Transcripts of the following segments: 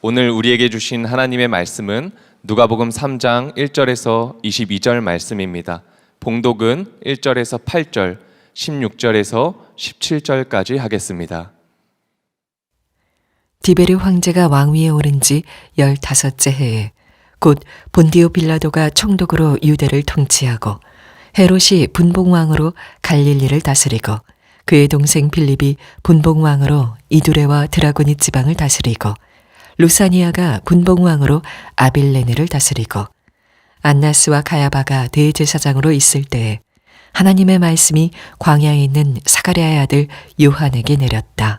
오늘 우리에게 주신 하나님의 말씀은 누가복음 3장 1절에서 22절 말씀입니다. 봉독은 1절에서 8절, 16절에서 17절까지 하겠습니다. 디베르 황제가 왕위에 오른 지 15째 해에 곧 본디오 빌라도가 총독으로 유대를 통치하고 헤롯이 분봉왕으로 갈릴리를 다스리고 그의 동생 빌립이 분봉왕으로 이두레와 드라고니 지방을 다스리고 루사니아가 분봉왕으로 아빌레네를 다스리고 안나스와 가야바가 대제사장으로 있을 때에 하나님의 말씀이 광야에 있는 사가랴의 아들 요한에게 내렸다.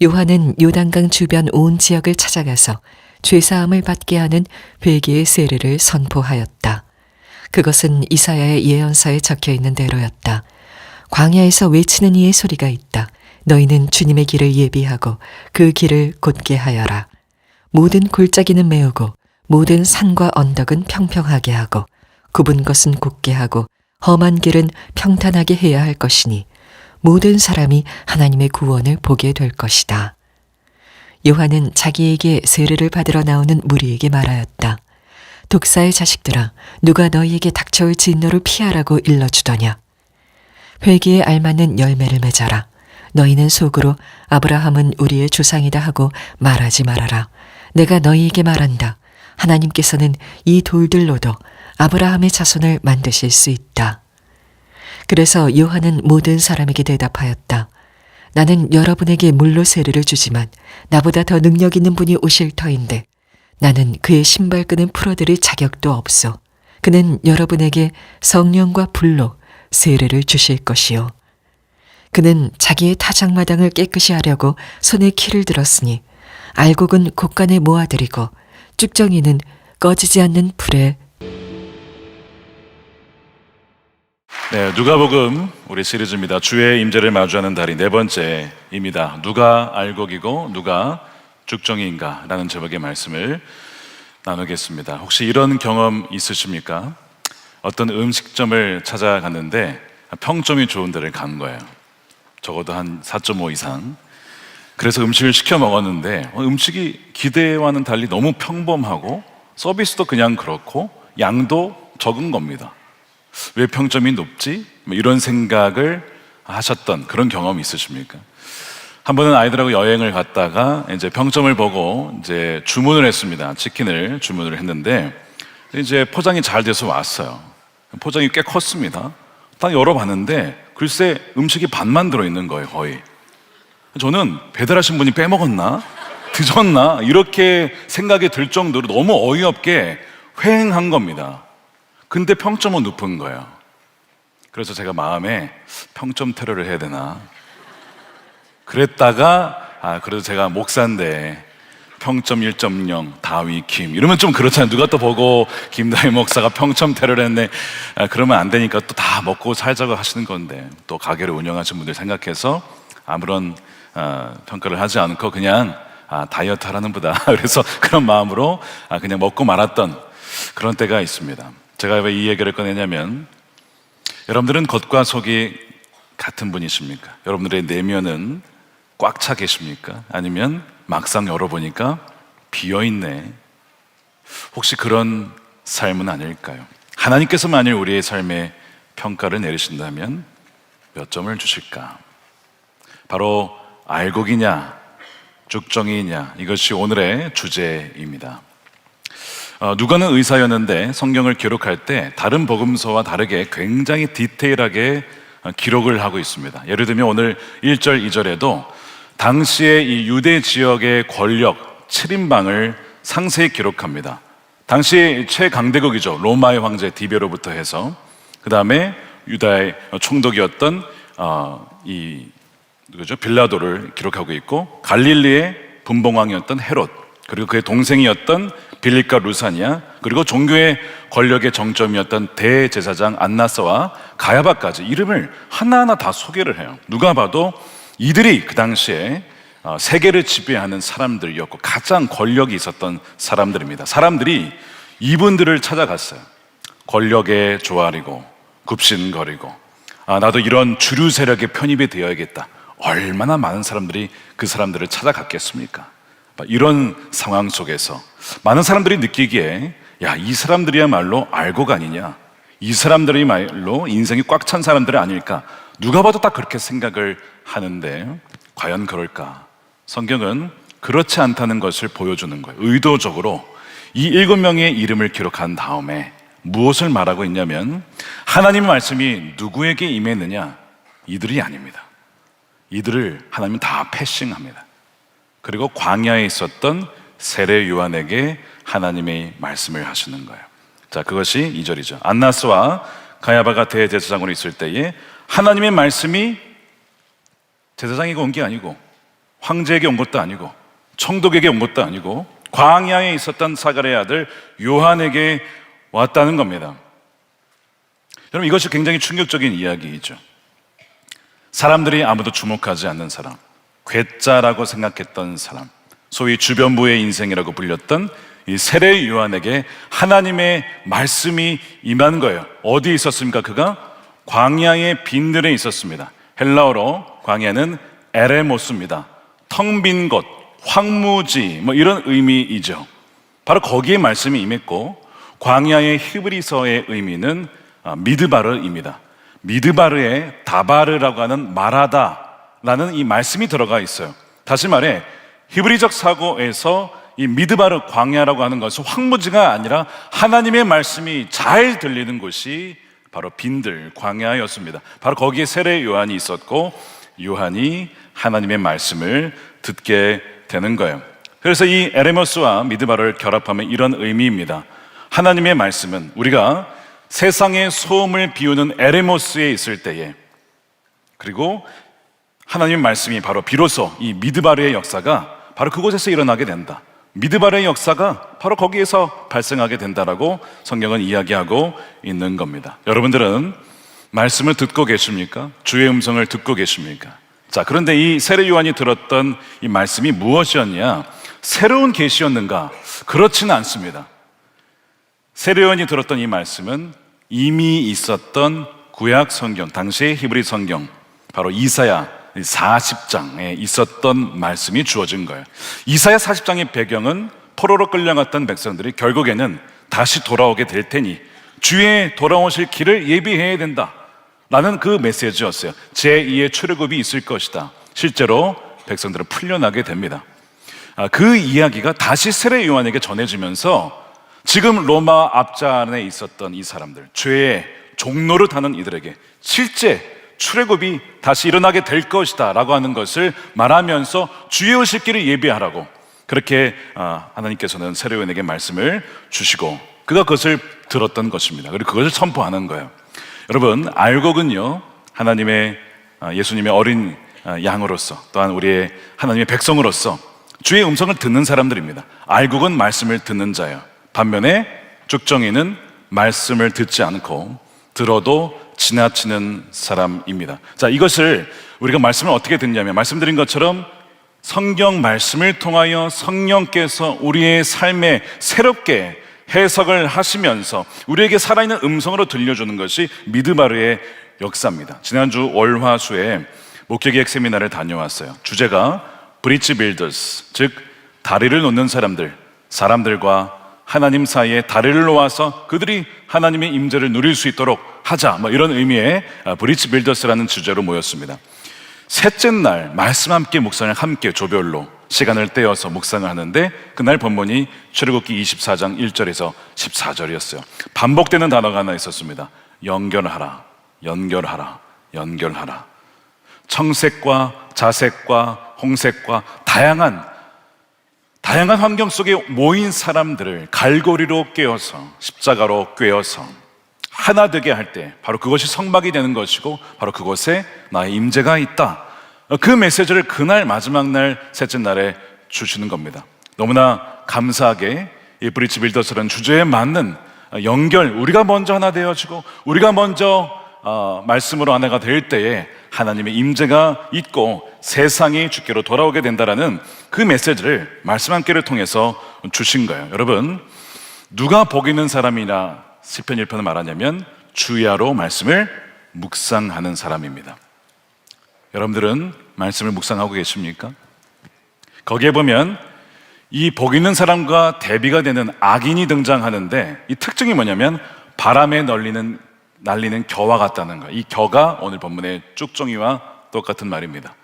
요한은 요단강 주변 온 지역을 찾아가서 죄사함을 받게 하는 회개의 세례를 선포하였다. 그것은 이사야의 예언서에 적혀 있는 대로였다. 광야에서 외치는 이의 소리가 있다. 너희는 주님의 길을 예비하고 그 길을 곧게 하여라. 모든 골짜기는 메우고 모든 산과 언덕은 평평하게 하고 굽은 것은 곧게 하고 험한 길은 평탄하게 해야 할 것이니 모든 사람이 하나님의 구원을 보게 될 것이다. 요한은 자기에게 세례를 받으러 나오는 무리에게 말하였다. 독사의 자식들아, 누가 너희에게 닥쳐올 진노를 피하라고 일러주더냐. 회개에 알맞는 열매를 맺어라. 너희는 속으로 아브라함은 우리의 조상이다 하고 말하지 말아라. 내가 너희에게 말한다. 하나님께서는 이 돌들로도 아브라함의 자손을 만드실 수 있다. 그래서 요한은 모든 사람에게 대답하였다. 나는 여러분에게 물로 세례를 주지만 나보다 더 능력 있는 분이 오실 터인데 나는 그의 신발끈을 풀어드릴 자격도 없소. 그는 여러분에게 성령과 불로 세례를 주실 것이요. 그는 자기의 타작마당을 깨끗이 하려고 손에 키를 들었으니 알곡은 곡간에 모아들이고 쭉정이는 꺼지지 않는 불에. 네, 누가복음 우리 시리즈입니다. 주의 임재를 마주하는 달이 4번째입니다. 누가 알곡이고 누가 쭉정이인가 라는 제목의 말씀을 나누겠습니다. 혹시 이런 경험 있으십니까? 어떤 음식점을 찾아갔는데 평점이 좋은 데를 간 거예요. 적어도 한 4.5 이상. 그래서 음식을 시켜 먹었는데 음식이 기대와는 달리 너무 평범하고 서비스도 그냥 그렇고 양도 적은 겁니다. 왜 평점이 높지? 이런 생각을 하셨던 그런 경험이 있으십니까? 한 번은 아이들하고 여행을 갔다가 이제 평점을 보고 이제 주문을 했습니다. 치킨을 주문을 했는데 이제 포장이 잘 돼서 왔어요. 포장이 꽤 컸습니다. 딱 열어봤는데 글쎄 음식이 반만 들어있는 거예요, 거의. 저는 배달하신 분이 빼먹었나? 드셨나? 이렇게 생각이 들 정도로 너무 어이없게 휑한 겁니다. 근데 평점은 높은 거예요. 그래서 제가 마음에 평점 테러를 해야 되나? 그랬다가 그래도 제가 목사인데 평점 1.0 다위 김 이러면 좀 그렇잖아요. 누가 또 보고 김다위 목사가 평점 테러를 했네. 그러면 안 되니까 또 다 먹고 살자고 하시는 건데 또 가게를 운영하시는 분들 생각해서 아무런 평가를 하지 않고 그냥 다이어트 하라는 보다 그래서 그런 마음으로 그냥 먹고 말았던 그런 때가 있습니다. 제가 왜 이 얘기를 꺼내냐면 여러분들은 겉과 속이 같은 분이십니까? 여러분들의 내면은 꽉 차 계십니까? 아니면 막상 열어보니까 비어있네. 혹시 그런 삶은 아닐까요? 하나님께서 만일 우리의 삶에 평가를 내리신다면 몇 점을 주실까? 바로 알곡이냐 쭉정이냐, 이것이 오늘의 주제입니다. 누가는 의사였는데 성경을 기록할 때 다른 복음서와 다르게 굉장히 디테일하게 기록을 하고 있습니다. 예를 들면 오늘 1절, 2절에도 당시의 이 유대 지역의 권력 7인방을 상세히 기록합니다. 당시 최강대국이죠. 로마의 황제 디베로부터 해서 그 다음에 유다의 총독이었던 빌라도를 기록하고 있고 갈릴리의 분봉왕이었던 헤롯, 그리고 그의 동생이었던 빌립과 루사니아, 그리고 종교의 권력의 정점이었던 대제사장 안나스와 가야바까지 이름을 하나하나 다 소개를 해요. 누가 봐도 이들이 그 당시에 세계를 지배하는 사람들이었고 가장 권력이 있었던 사람들입니다. 사람들이 이분들을 찾아갔어요. 권력에 조아리고 굽신거리고 나도 이런 주류 세력에 편입이 되어야겠다. 얼마나 많은 사람들이 그 사람들을 찾아갔겠습니까? 이런 상황 속에서 많은 사람들이 느끼기에 야, 이 사람들이야말로 알고가 아니냐, 이 사람들이야말로 인생이 꽉 찬 사람들이 아닐까, 누가 봐도 딱 그렇게 생각을 하는데 과연 그럴까? 성경은 그렇지 않다는 것을 보여주는 거예요. 의도적으로 이 7명의 이름을 기록한 다음에 무엇을 말하고 있냐면 하나님의 말씀이 누구에게 임했느냐? 이들이 아닙니다. 이들을 하나님은 다 패싱합니다. 그리고 광야에 있었던 세례 요한에게 하나님의 말씀을 하시는 거예요. 자, 그것이 2절이죠. 안나스와 가야바가 대제사장으로 있을 때에 하나님의 말씀이 제사장에게 온 게 아니고 황제에게 온 것도 아니고 총독에게 온 것도 아니고 광야에 있었던 사가랴의 아들 요한에게 왔다는 겁니다. 여러분, 이것이 굉장히 충격적인 이야기이죠. 사람들이 아무도 주목하지 않는 사람, 괴짜라고 생각했던 사람, 소위 주변부의 인생이라고 불렸던 이 세례 요한에게 하나님의 말씀이 임한 거예요. 어디에 있었습니까? 그가 광야의 빈들에 있었습니다. 헬라어로 광야는 에레모스입니다. 텅 빈 곳, 황무지, 뭐 이런 의미이죠. 바로 거기에 말씀이 임했고, 광야의 히브리서의 의미는 미드바르입니다. 미드바르에 다바르라고 하는 마라다라는 이 말씀이 들어가 있어요. 다시 말해 히브리적 사고에서 이 미드바르 광야라고 하는 것은 황무지가 아니라 하나님의 말씀이 잘 들리는 곳이 바로 빈들 광야였습니다. 바로 거기에 세례 요한이 있었고 요한이 하나님의 말씀을 듣게 되는 거예요. 그래서 이 에레모스와 미드바르를 결합하면 이런 의미입니다. 하나님의 말씀은 우리가 세상의 소음을 비우는 에레모스에 있을 때에, 그리고 하나님의 말씀이 바로 비로소 이 미드바르의 역사가 바로 그곳에서 일어나게 된다. 미드바르의 역사가 바로 거기에서 발생하게 된다라고 성경은 이야기하고 있는 겁니다. 여러분들은 말씀을 듣고 계십니까? 주의 음성을 듣고 계십니까? 자, 그런데 이 세례 요한이 들었던 이 말씀이 무엇이었냐? 새로운 계시였는가? 그렇지는 않습니다. 세례 요한이 들었던 이 말씀은 이미 있었던 구약 성경, 당시의 히브리 성경, 바로 이사야 40장에 있었던 말씀이 주어진 거예요. 이사야 40장의 배경은 포로로 끌려갔던 백성들이 결국에는 다시 돌아오게 될 테니 주의 돌아오실 길을 예비해야 된다 라는 그 메시지였어요. 제2의 출애굽이 있을 것이다. 실제로 백성들은 풀려나게 됩니다. 그 이야기가 다시 세례 요한에게 전해지면서 지금 로마 앞잔에 있었던 이 사람들, 죄의 종로를 타는 이들에게 실제 출애굽이 다시 일어나게 될 것이다 라고 하는 것을 말하면서 주의 오실 길을 예비하라고, 그렇게 하나님께서는 세례 요한에게 말씀을 주시고 그가 그것을 들었던 것입니다. 그리고 그것을 선포하는 거예요. 여러분, 알곡은요, 하나님의 예수님의 어린 양으로서, 또한 우리의 하나님의 백성으로서 주의 음성을 듣는 사람들입니다. 알곡은 말씀을 듣는 자예요. 반면에 쭉정이는 말씀을 듣지 않고 들어도 지나치는 사람입니다. 자, 이것을 우리가 말씀을 어떻게 듣냐면, 말씀드린 것처럼 성경 말씀을 통하여 성령께서 우리의 삶에 새롭게 해석을 하시면서 우리에게 살아있는 음성으로 들려주는 것이 미드바르의 역사입니다. 지난주 월화수에 목회계획 세미나를 다녀왔어요. 주제가 브리지 빌더스, 즉 다리를 놓는 사람들과 하나님 사이에 다리를 놓아서 그들이 하나님의 임재를 누릴 수 있도록 하자, 뭐 이런 의미의 브리지 빌더스라는 주제로 모였습니다. 셋째 날 말씀 함께 묵상을 함께 조별로 시간을 떼어서 묵상을 하는데, 그날 본문이 출애굽기 24장 1절에서 14절이었어요. 반복되는 단어가 하나 있었습니다. 연결하라, 연결하라, 연결하라. 청색과 자색과 홍색과 다양한 환경 속에 모인 사람들을 갈고리로 꿰어서, 십자가로 꿰어서 하나 되게 할 때 바로 그것이 성막이 되는 것이고, 바로 그곳에 나의 임재가 있다. 그 메시지를 그날 마지막 날 셋째 날에 주시는 겁니다. 너무나 감사하게 이 브리지 빌더스라는 주제에 맞는 연결, 우리가 먼저 하나 되어지고 우리가 먼저 말씀으로 하나가 될 때에 하나님의 임재가 있고 세상이 주께로 돌아오게 된다라는 그 메시지를 말씀 함께를 통해서 주신 거예요. 여러분, 누가 복 있는 사람이나 시편 1편은 말하냐면 주야로 말씀을 묵상하는 사람입니다. 여러분들은 말씀을 묵상하고 계십니까? 거기에 보면 이 복 있는 사람과 대비가 되는 악인이 등장하는데 이 특징이 뭐냐면 바람에 날리는 겨와 같다는 거예요. 이 겨가 오늘 본문의 쭉정이와 똑같은 말입니다.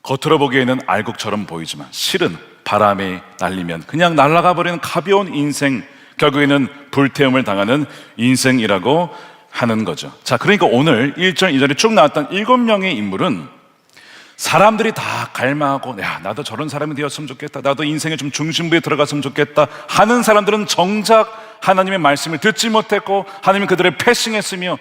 겉으로 보기에는 알곡처럼 보이지만 실은 바람에 날리면 그냥 날아가 버리는 가벼운 인생, 결국에는 불태움을 당하는 인생이라고 하는 거죠. 자, 그러니까 오늘 1절, 2절에 쭉 나왔던 7명의 인물은 사람들이 다 갈망하고 야, 나도 저런 사람이 되었으면 좋겠다, 나도 인생의 좀 중심부에 들어갔으면 좋겠다 하는 사람들은 정작 하나님의 말씀을 듣지 못했고 하나님이 그들을 패싱했으며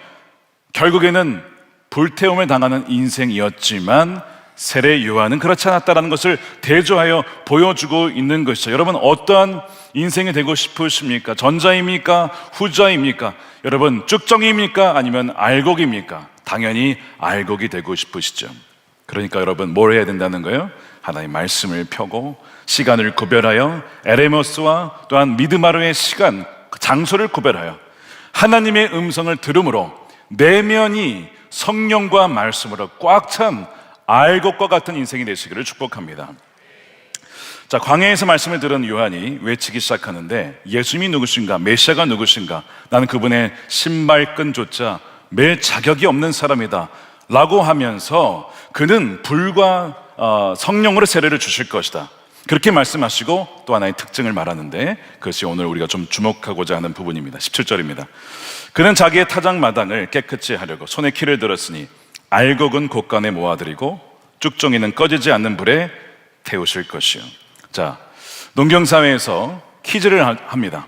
결국에는 불태움을 당하는 인생이었지만 세례 요한은 그렇지 않았다는 것을 대조하여 보여주고 있는 것이죠. 여러분, 어떠한 인생이 되고 싶으십니까? 전자입니까? 후자입니까? 여러분, 쭉정입니까? 아니면 알곡입니까? 당연히 알곡이 되고 싶으시죠. 그러니까 여러분, 뭘 해야 된다는 거예요? 하나님 말씀을 펴고 시간을 구별하여 에레모스와 또한 미드마르의 시간, 장소를 구별하여 하나님의 음성을 들음으로 내면이 성령과 말씀으로 꽉 찬 알곡과 같은 인생이 되시기를 축복합니다. 자, 광야에서 말씀을 들은 요한이 외치기 시작하는데 예수님이 누구신가? 메시아가 누구신가? 나는 그분의 신발끈조차 맬 자격이 없는 사람이다 라고 하면서 그는 불과 성령으로 세례를 주실 것이다, 그렇게 말씀하시고 또 하나의 특징을 말하는데 그것이 오늘 우리가 좀 주목하고자 하는 부분입니다. 17절입니다. 그는 자기의 타작마당을 깨끗이 하려고 손에 키를 들었으니 알곡은 곳간에 모아들이고 쭉정이는 꺼지지 않는 불에 태우실 것이요. 자, 농경사회에서 퀴즈를 합니다.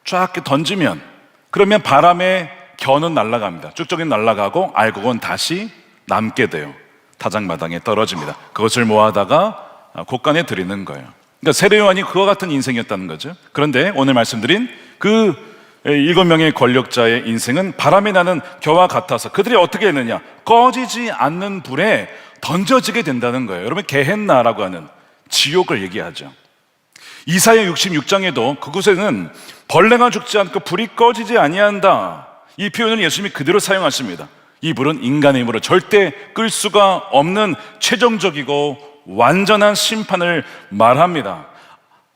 쫙 던지면 그러면 바람에 겨는 날아갑니다. 쭉정이는 날아가고 알곡은 다시 남게 돼요. 타작마당에 떨어집니다. 그것을 모아다가 곳간에 드리는 거예요. 그러니까 세례요한이 그와 같은 인생이었다는 거죠. 그런데 오늘 말씀드린 그 7명의 권력자의 인생은 바람이 나는 겨와 같아서 그들이 어떻게 했느냐? 꺼지지 않는 불에 던져지게 된다는 거예요. 여러분, 게헨나라고 하는 지옥을 얘기하죠. 이사야 66장에도 그곳에는 벌레가 죽지 않고 불이 꺼지지 아니한다, 이 표현을 예수님이 그대로 사용하십니다. 이 불은 인간의 힘으로 절대 끌 수가 없는 최종적이고 완전한 심판을 말합니다.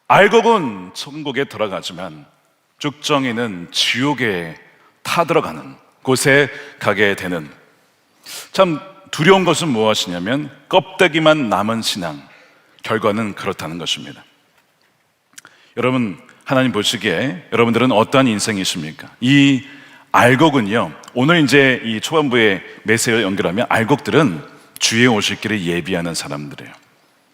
알곡은 천국에 들어가지만 쭉정이는 지옥에 타들어가는 곳에 가게 되는, 참 두려운 것은 무엇이냐면 껍데기만 남은 신앙, 결과는 그렇다는 것입니다. 여러분, 하나님 보시기에 여러분들은 어떠한 인생이십니까? 이 알곡은요, 오늘 이제 이 초반부의 메시지를 연결하면 알곡들은 주의 오실 길을 예비하는 사람들이에요.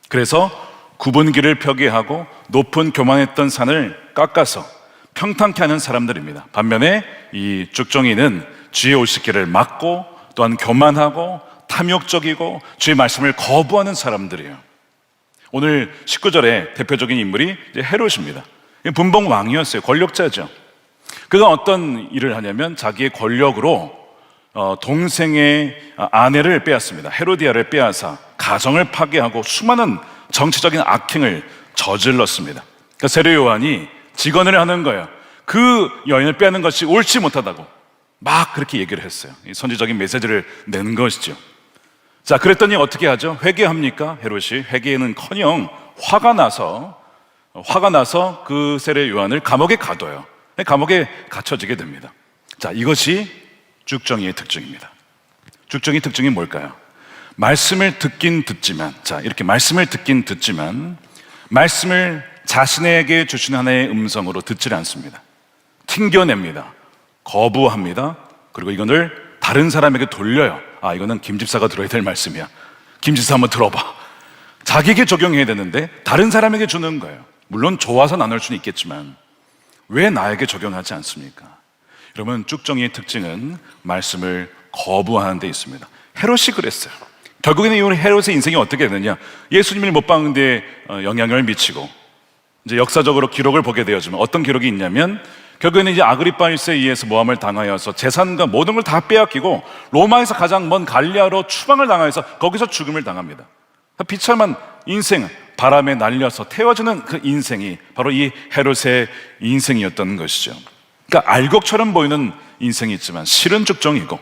그래서 굽은 길을 펴게 하고 높은 교만했던 산을 깎아서 평탄케 하는 사람들입니다. 반면에 이 쭉정이는 주의 오실 길을 막고 또한 교만하고 탐욕적이고 주의 말씀을 거부하는 사람들이에요. 오늘 19절에 대표적인 인물이 이제 헤롯입니다. 분봉 왕이었어요. 권력자죠. 그가 어떤 일을 하냐면 자기의 권력으로 동생의 아내를 빼앗습니다. 헤로디아를 빼앗아 가정을 파괴하고 수많은 정치적인 악행을 저질렀습니다. 그러니까 세례 요한이 직언을 하는 거예요. 그 여인을 빼앗는 것이 옳지 못하다고 막 그렇게 얘기를 했어요. 선지적인 메시지를 낸 것이죠. 자, 그랬더니 어떻게 하죠? 회개합니까? 헤롯이 회개는커녕 화가 나서 그 세례 요한을 감옥에 가둬요. 감옥에 갇혀지게 됩니다. 자, 이것이 쭉정이의 특징입니다. 쭉정이의 특징이 뭘까요? 말씀을 듣긴 듣지만, 자, 이렇게 말씀을 듣긴 듣지만 말씀을 자신에게 주신 하나의 음성으로 듣질 않습니다. 튕겨냅니다. 거부합니다. 그리고 이거를 다른 사람에게 돌려요. 아, 이거는 김 집사가 들어야 될 말씀이야. 김 집사 한번 들어봐. 자기에게 적용해야 되는데 다른 사람에게 주는 거예요. 물론 좋아서 나눌 수는 있겠지만 왜 나에게 적용하지 않습니까? 여러분, 쭉정이의 특징은 말씀을 거부하는 데 있습니다. 헤롯이 그랬어요. 결국에는 이 헤롯의 인생이 어떻게 되느냐? 예수님을 못 박는 데 영향을 미치고 이제 역사적으로 기록을 보게 되었지만 어떤 기록이 있냐면 결국에는 이제 아그리파 1세에 의해서 모함을 당하여서 재산과 모든 걸 다 빼앗기고 로마에서 가장 먼 갈리아로 추방을 당하여서 거기서 죽음을 당합니다. 비참한 인생, 바람에 날려서 태워지는 그 인생이 바로 이 헤롯의 인생이었던 것이죠. 그러니까 알곡처럼 보이는 인생이 있지만 실은 쭉정이고,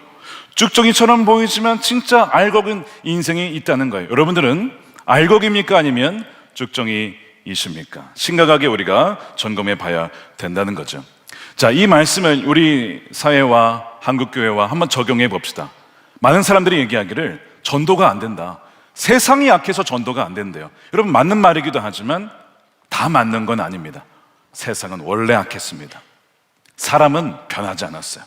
쭉정이처럼 보이지만 진짜 알곡은 인생이 있다는 거예요. 여러분들은 알곡입니까? 아니면 쭉정이 이십니까? 심각하게 우리가 점검해 봐야 된다는 거죠. 자, 이 말씀을 우리 사회와 한국교회와 한번 적용해 봅시다. 많은 사람들이 얘기하기를 전도가 안 된다. 세상이 약해서 전도가 안 된대요. 여러분, 맞는 말이기도 하지만 다 맞는 건 아닙니다. 세상은 원래 약했습니다. 사람은 변하지 않았어요.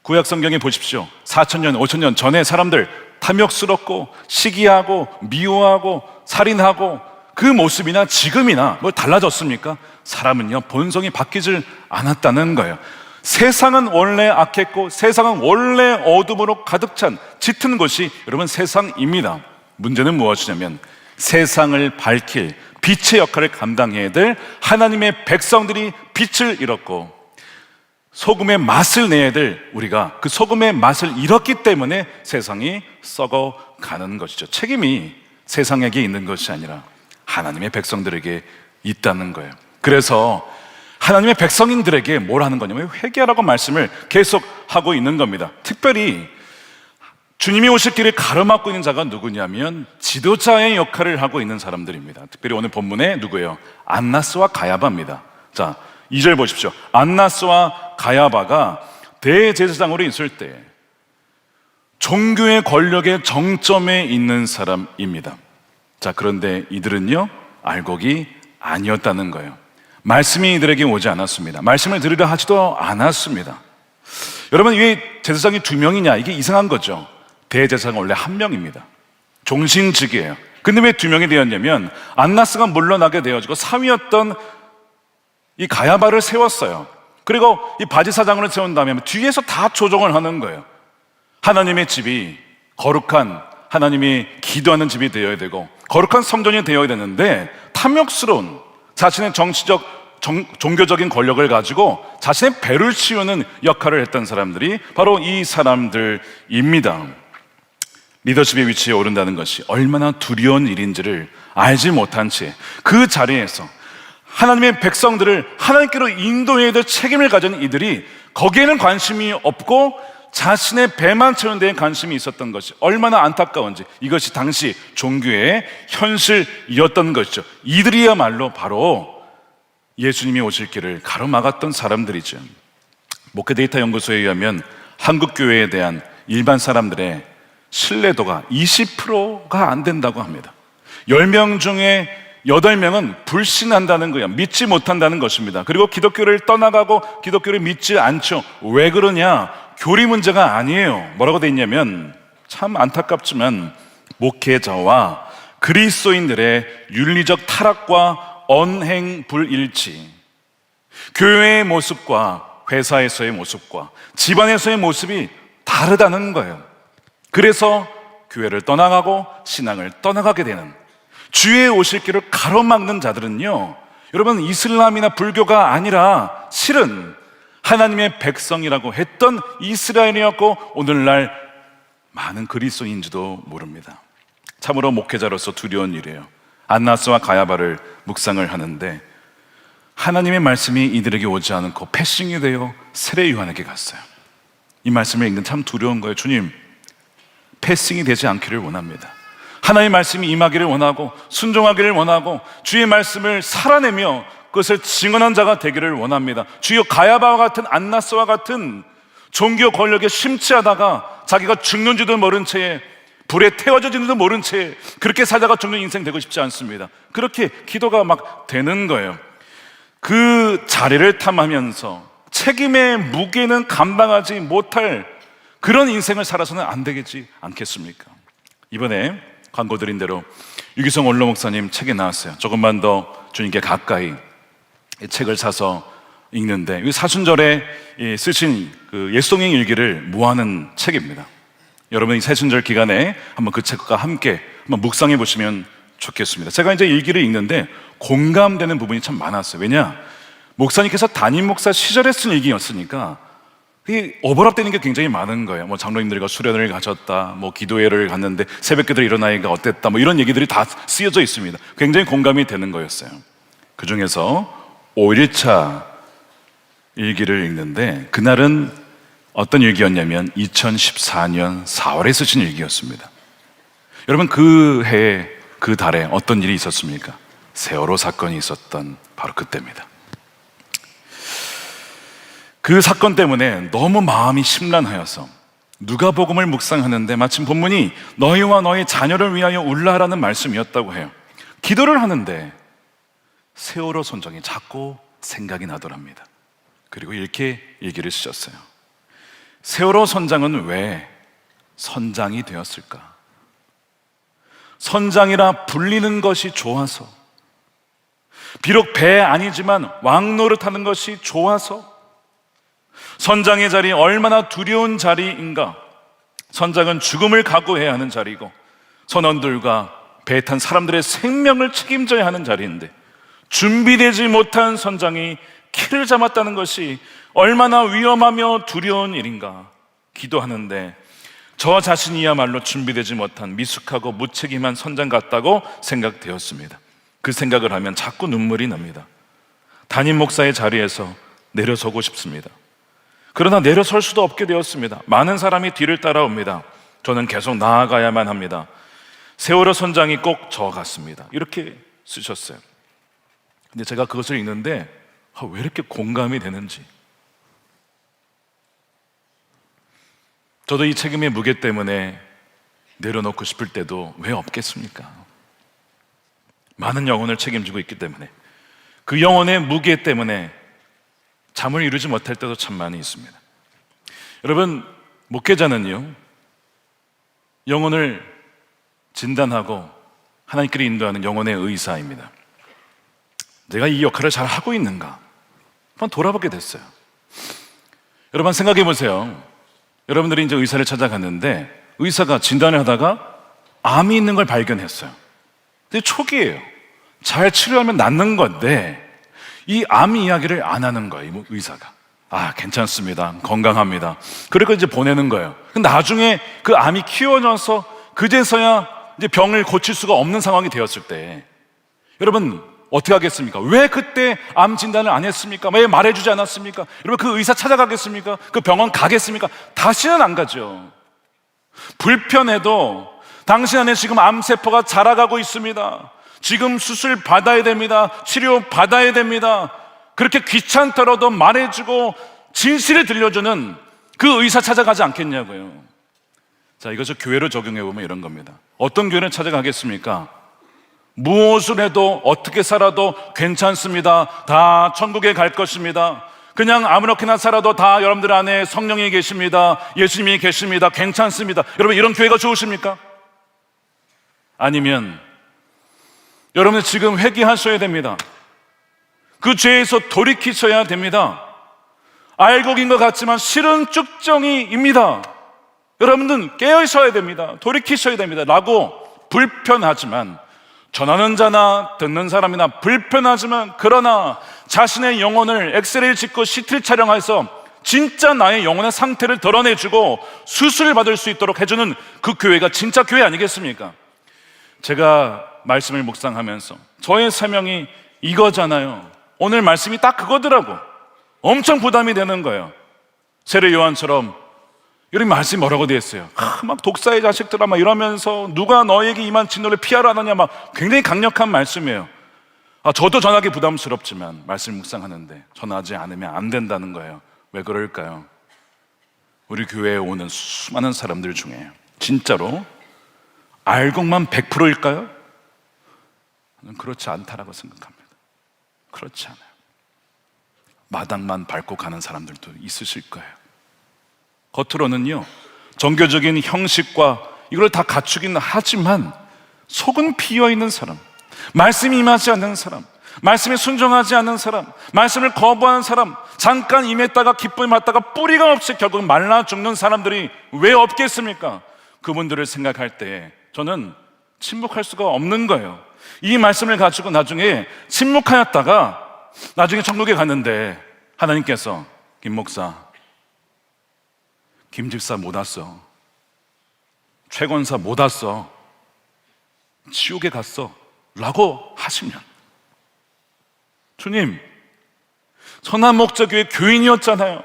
구약 성경에 보십시오. 4,000년, 5,000년 전에 사람들 탐욕스럽고 시기하고 미워하고 살인하고 그 모습이나 지금이나 뭘 달라졌습니까? 사람은요, 본성이 바뀌질 않았다는 거예요. 세상은 원래 악했고 세상은 원래 어둠으로 가득 찬 짙은 곳이 여러분 세상입니다. 문제는 무엇이냐면 세상을 밝힐 빛의 역할을 감당해야 될 하나님의 백성들이 빛을 잃었고 소금의 맛을 내야 될 우리가 그 소금의 맛을 잃었기 때문에 세상이 썩어가는 것이죠. 책임이 세상에게 있는 것이 아니라 하나님의 백성들에게 있다는 거예요. 그래서 하나님의 백성인들에게 뭘 하는 거냐면 회개하라고 말씀을 계속 하고 있는 겁니다. 특별히 주님이 오실 길을 가로막고 있는 자가 누구냐면 지도자의 역할을 하고 있는 사람들입니다. 특별히 오늘 본문에 누구예요? 안나스와 가야바입니다. 자, 2절 보십시오. 안나스와 가야바가 대제사장으로 있을 때 종교의 권력의 정점에 있는 사람입니다. 자, 그런데 이들은요, 알곡이 아니었다는 거예요. 말씀이 이들에게 오지 않았습니다. 말씀을 들으려 하지도 않았습니다. 여러분, 왜 제사장이 2명이냐? 이게 이상한 거죠. 대제사장은 원래 1명입니다. 종신직이에요. 근데 왜 2명이 되었냐면 안나스가 물러나게 되어지고 3위였던 이 가야바를 세웠어요. 그리고 이 바지사장을 세운 다음에 뒤에서 다 조정을 하는 거예요. 하나님의 집이 거룩한, 하나님이 기도하는 집이 되어야 되고 거룩한 성전이 되어야 되는데 탐욕스러운 자신의 정치적, 종교적인 권력을 가지고 자신의 배를 치우는 역할을 했던 사람들이 바로 이 사람들입니다. 리더십의 위치에 오른다는 것이 얼마나 두려운 일인지를 알지 못한 채 그 자리에서 하나님의 백성들을 하나님께로 인도해야 될 책임을 가진 이들이 거기에는 관심이 없고 자신의 배만 채우는 데에 관심이 있었던 것이 얼마나 안타까운지, 이것이 당시 종교의 현실이었던 것이죠. 이들이야말로 바로 예수님이 오실 길을 가로막았던 사람들이죠. 목회데이터 연구소에 의하면 한국교회에 대한 일반 사람들의 신뢰도가 20%가 안 된다고 합니다. 10명 중에 8명은 불신한다는 거예요. 믿지 못한다는 것입니다. 그리고 기독교를 떠나가고 기독교를 믿지 않죠. 왜 그러냐? 교리 문제가 아니에요. 뭐라고 돼 있냐면 참 안타깝지만 목회자와 그리스도인들의 윤리적 타락과 언행 불일치, 교회의 모습과 회사에서의 모습과 집안에서의 모습이 다르다는 거예요. 그래서 교회를 떠나가고 신앙을 떠나가게 되는, 주의 오실 길을 가로막는 자들은요, 여러분, 이슬람이나 불교가 아니라 실은 하나님의 백성이라고 했던 이스라엘이었고 오늘날 많은 그리스도인지도 모릅니다. 참으로 목회자로서 두려운 일이에요. 안나스와 가야바를 묵상을 하는데 하나님의 말씀이 이들에게 오지 않고 패싱이 되어 세례 요한에게 갔어요. 이 말씀을 읽는 참 두려운 거예요. 주님, 패싱이 되지 않기를 원합니다. 하나님의 말씀이 임하기를 원하고 순종하기를 원하고 주의 말씀을 살아내며 그것을 증언한 자가 되기를 원합니다. 주여, 가야바와 같은, 안나스와 같은 종교 권력에 심취하다가 자기가 죽는지도 모른 채에, 불에 태워져지는지도 모른 채에 그렇게 살다가 죽는 인생 되고 싶지 않습니다. 그렇게 기도가 막 되는 거예요. 그 자리를 탐하면서 책임의 무게는 감당하지 못할 그런 인생을 살아서는 안 되겠지 않겠습니까? 이번에 광고 드린 대로 유기성 원로 목사님 책이 나왔어요. 조금만 더 주님께 가까이, 이 책을 사서 읽는데 이 사순절에 쓰신 그 예수동행 일기를 모아놓은 책입니다. 여러분, 이 사순절 기간에 한번 그 책과 함께 한번 묵상해 보시면 좋겠습니다. 제가 이제 일기를 읽는데 공감되는 부분이 참 많았어요. 왜냐? 목사님께서 담임 목사 시절에 쓴 일기였으니까 이 오버랩되는 게 굉장히 많은 거예요. 뭐 장로님들과 수련을 가셨다, 뭐 기도회를 갔는데 새벽기도 일어나기가 어땠다, 뭐 이런 얘기들이 다 쓰여져 있습니다. 굉장히 공감이 되는 거였어요. 그 중에서 5일차 일기를 읽는데 그날은 어떤 일기였냐면 2014년 4월에 쓰신 일기였습니다. 여러분, 그 해에 그 달에 어떤 일이 있었습니까? 세월호 사건이 있었던 바로 그때입니다. 그 사건 때문에 너무 마음이 심란하여서 누가복음을 묵상하는데 마침 본문이 너희와 너희 자녀를 위하여 울라라는 말씀이었다고 해요. 기도를 하는데 세월호 선장이 자꾸 생각이 나더랍니다. 그리고 이렇게 얘기를 쓰셨어요. 세월호 선장은 왜 선장이 되었을까? 선장이라 불리는 것이 좋아서, 비록 배 아니지만 왕노릇하는 것이 좋아서, 선장의 자리 얼마나 두려운 자리인가. 선장은 죽음을 각오해야 하는 자리고 선원들과 배에 탄 사람들의 생명을 책임져야 하는 자리인데 준비되지 못한 선장이 키를 잡았다는 것이 얼마나 위험하며 두려운 일인가. 기도하는데 저 자신이야말로 준비되지 못한 미숙하고 무책임한 선장 같다고 생각되었습니다. 그 생각을 하면 자꾸 눈물이 납니다. 담임 목사의 자리에서 내려서고 싶습니다. 그러나 내려설 수도 없게 되었습니다. 많은 사람이 뒤를 따라옵니다. 저는 계속 나아가야만 합니다. 세월호 선장이 꼭 저 같습니다. 이렇게 쓰셨어요. 근데 제가 그것을 읽는데 왜 이렇게 공감이 되는지. 저도 이 책임의 무게 때문에 내려놓고 싶을 때도 왜 없겠습니까? 많은 영혼을 책임지고 있기 때문에, 그 영혼의 무게 때문에 잠을 이루지 못할 때도 참 많이 있습니다. 여러분, 목회자는요, 영혼을 진단하고 하나님께로 인도하는 영혼의 의사입니다. 내가 이 역할을 잘 하고 있는가? 한번 돌아보게 됐어요. 여러분 생각해 보세요. 여러분들이 이제 의사를 찾아갔는데 의사가 진단을 하다가 암이 있는 걸 발견했어요. 근데 초기예요. 잘 치료하면 낫는 건데 이 암 이야기를 안 하는 거예요, 의사가. 괜찮습니다. 건강합니다. 그리고 이제 보내는 거예요. 근데 나중에 그 암이 키워져서 그제서야 이제 병을 고칠 수가 없는 상황이 되었을 때 여러분 어떻게 하겠습니까? 왜 그때 암 진단을 안 했습니까? 왜 말해주지 않았습니까? 여러분 그 의사 찾아가겠습니까? 그 병원 가겠습니까? 다시는 안 가죠. 불편해도 당신 안에 지금 암세포가 자라가고 있습니다. 지금 수술 받아야 됩니다. 치료 받아야 됩니다. 그렇게 귀찮더라도 말해주고 진실을 들려주는 그 의사 찾아가지 않겠냐고요. 자, 이것을 교회로 적용해 보면 이런 겁니다. 어떤 교회를 찾아가겠습니까? 무엇을 해도 어떻게 살아도 괜찮습니다. 다 천국에 갈 것입니다. 그냥 아무렇게나 살아도 다 여러분들 안에 성령이 계십니다. 예수님이 계십니다. 괜찮습니다. 여러분 이런 교회가 좋으십니까? 아니면 여러분 지금 회개하셔야 됩니다. 그 죄에서 돌이키셔야 됩니다. 알고 긴 것 같지만 실은 쭉정이입니다. 여러분들은 깨어있어야 됩니다. 돌이키셔야 됩니다. 라고 불편하지만 전하는 자나 듣는 사람이나 불편하지만 그러나 자신의 영혼을 엑스레이를 찍고 CT 촬영해서 진짜 나의 영혼의 상태를 드러내주고 수술을 받을 수 있도록 해주는 그 교회가 진짜 교회 아니겠습니까? 제가 말씀을 묵상하면서 저의 사명이 이거잖아요. 오늘 말씀이 딱 그거더라고. 엄청 부담이 되는 거예요. 세례 요한처럼 이런 말씀이 뭐라고 되어 있어요. 막 독사의 자식들아 막 이러면서 누가 너에게 임한 진노를 피하라 하느냐 막 굉장히 강력한 말씀이에요. 저도 전하기 부담스럽지만 말씀 묵상하는데 전하지 않으면 안 된다는 거예요. 왜 그럴까요? 우리 교회에 오는 수많은 사람들 중에 진짜로 알곡만 100%일까요? 저는 그렇지 않다라고 생각합니다. 그렇지 않아요. 마당만 밟고 가는 사람들도 있으실 거예요. 겉으로는요 종교적인 형식과 이걸 다 갖추기는 하지만 속은 비어있는 사람, 말씀이 임하지 않는 사람, 말씀에 순종하지 않는 사람, 말씀을 거부하는 사람, 잠깐 임했다가 기쁨을 받다가 뿌리가 없이 결국 말라 죽는 사람들이 왜 없겠습니까? 그분들을 생각할 때 저는 침묵할 수가 없는 거예요. 이 말씀을 가지고 나중에 침묵하였다가 나중에 천국에 갔는데 하나님께서 김 목사, 김 집사 못 왔어, 최 권사 못 왔어, 지옥에 갔어 라고 하시면 주님, 선한목자교회 교인이었잖아요.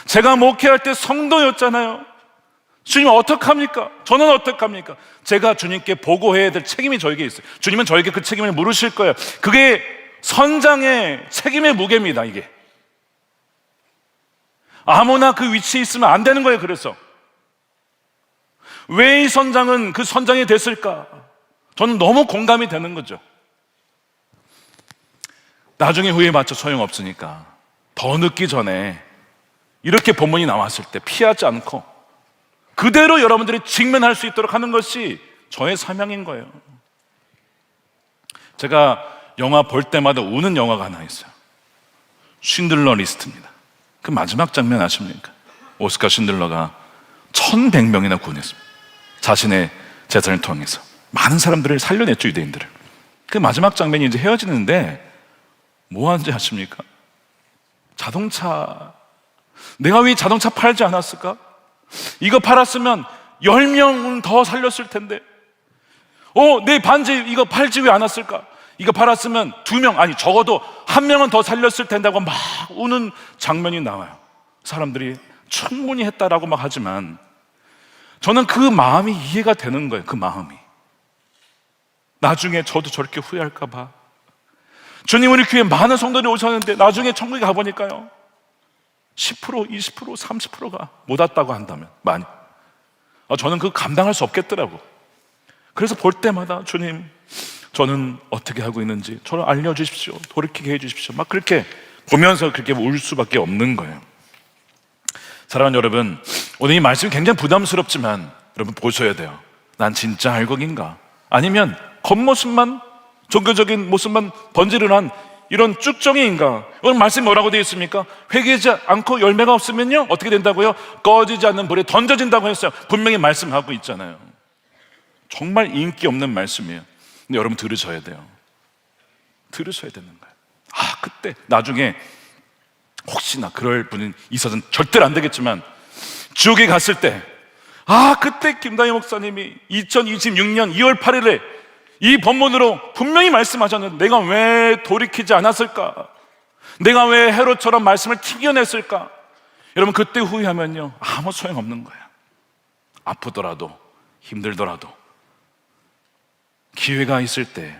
제가 목회할 때 성도였잖아요. 주님 어떡합니까? 저는 어떡합니까? 제가 주님께 보고해야 될 책임이 저에게 있어요. 주님은 저에게 그 책임을 물으실 거예요. 그게 선장의 책임의 무게입니다. 이게 아무나 그 위치에 있으면 안 되는 거예요. 그래서 왜 이 선장은 그 선장이 됐을까? 저는 너무 공감이 되는 거죠. 나중에 후회해봤자 소용없으니까 더 늦기 전에 이렇게 본문이 나왔을 때 피하지 않고 그대로 여러분들이 직면할 수 있도록 하는 것이 저의 사명인 거예요. 제가 영화 볼 때마다 우는 영화가 하나 있어요. 쉰들러 리스트입니다. 그 마지막 장면 아십니까? 오스카 쉰들러가 1100명이나 구원했습니다. 자신의 재산을 통해서 많은 사람들을 살려냈죠, 유대인들을. 그 마지막 장면이 이제 헤어지는데 뭐 하는지 아십니까? 자동차, 내가 왜 자동차 팔지 않았을까? 이거 팔았으면 10명은 더 살렸을 텐데, 내 반지 이거 팔지 왜 않았을까? 이거 팔았으면 2명, 아니 적어도 1명은 더 살렸을 텐데고 막 우는 장면이 나와요. 사람들이 충분히 했다라고 막 하지만 저는 그 마음이 이해가 되는 거예요. 그 마음이 나중에 저도 저렇게 후회할까 봐. 주님, 우리 교회에 많은 성도들이 오셨는데 나중에 천국에 가보니까요 10%, 20%, 30%가 못 왔다고 한다면 많이, 저는 그거 감당할 수 없겠더라고. 그래서 볼 때마다 주님, 저는 어떻게 하고 있는지 저를 알려주십시오, 돌이키게 해주십시오, 막 그렇게 보면서 그렇게 울 수밖에 없는 거예요. 사랑하는 여러분, 오늘 이 말씀이 굉장히 부담스럽지만 여러분 보셔야 돼요. 난 진짜 알곡인가? 아니면 겉모습만, 종교적인 모습만 번지르는 이런 쭉정이인가? 오늘 말씀이 뭐라고 되어 있습니까? 회개하지 않고 열매가 없으면요 어떻게 된다고요? 꺼지지 않는 불에 던져진다고 했어요. 분명히 말씀하고 있잖아요. 정말 인기 없는 말씀이에요. 근데 여러분 들으셔야 돼요. 들으셔야 되는 거예요. 그때 나중에 혹시나 그럴 분이 있어서는 절대로 안 되겠지만 지옥에 갔을 때, 그때 김다희 목사님이 2026년 2월 8일에 이 본문으로 분명히 말씀하셨는데 내가 왜 돌이키지 않았을까? 내가 왜 헤롯처럼 말씀을 튀겨냈을까? 여러분 그때 후회하면요 아무 소용없는 거예요. 아프더라도 힘들더라도 기회가 있을 때,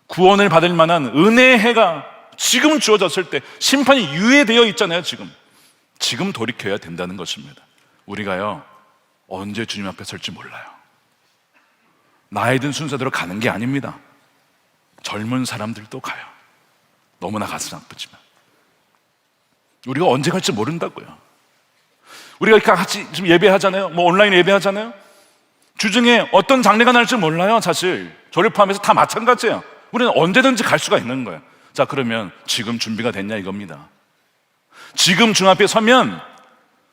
구원을 받을 만한 은혜의 해가 지금 주어졌을 때, 심판이 유예되어 있잖아요. 지금 돌이켜야 된다는 것입니다. 우리가요 언제 주님 앞에 설지 몰라요. 나이 든 순서대로 가는 게 아닙니다. 젊은 사람들도 가요. 너무나 가슴 아프지만 우리가 언제 갈지 모른다고요. 우리가 같이 지금 예배하잖아요. 온라인 예배하잖아요. 주중에 어떤 장례가 날지 몰라요. 사실 저를 포함해서 다 마찬가지예요. 우리는 언제든지 갈 수가 있는 거예요. 자, 그러면 지금 준비가 됐냐 이겁니다. 지금 주 앞에 서면,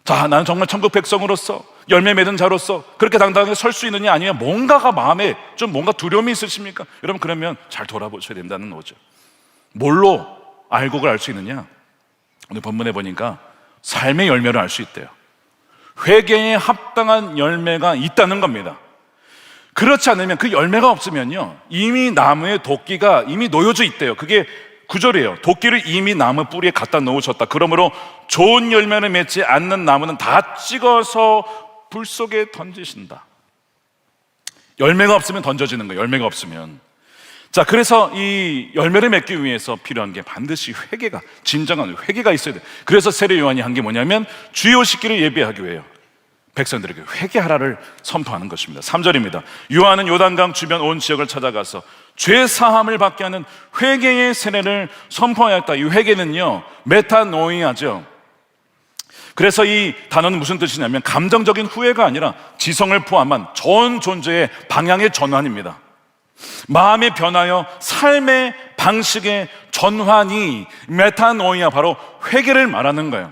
자, 나는 정말 천국 백성으로서 열매 맺은 자로서 그렇게 당당하게 설 수 있느냐, 아니면 뭔가가 마음에 좀 뭔가 두려움이 있으십니까? 여러분 그러면 잘 돌아보셔야 된다는 거죠. 뭘로 알곡을 알 수 있느냐? 오늘 본문에 보니까 삶의 열매를 알 수 있대요. 회개에 합당한 열매가 있다는 겁니다. 그렇지 않으면, 그 열매가 없으면요 이미 나무에 도끼가 이미 놓여져 있대요. 그게 구절이에요. 도끼를 이미 나무 뿌리에 갖다 놓으셨다. 그러므로 좋은 열매를 맺지 않는 나무는 다 찍어서 불 속에 던지신다. 열매가 없으면 던져지는 거예요. 열매가 없으면. 자, 그래서 이 열매를 맺기 위해서 필요한 게 반드시 회개가, 진정한 회개가 있어야 돼요. 그래서 세례 요한이 한 게 뭐냐면 주의 오시기를 예비하기 위해요. 백성들에게 회개하라를 선포하는 것입니다. 3절입니다. 요한은 요단강 주변 온 지역을 찾아가서 죄 사함을 받게 하는 회개의 세례를 선포하였다. 이 회개는요 메타노이아죠. 그래서 이 단어는 무슨 뜻이냐면 감정적인 후회가 아니라 지성을 포함한 전 존재의 방향의 전환입니다. 마음의 변화여 삶의 방식의 전환이 메타노이아, 바로 회개를 말하는 거예요.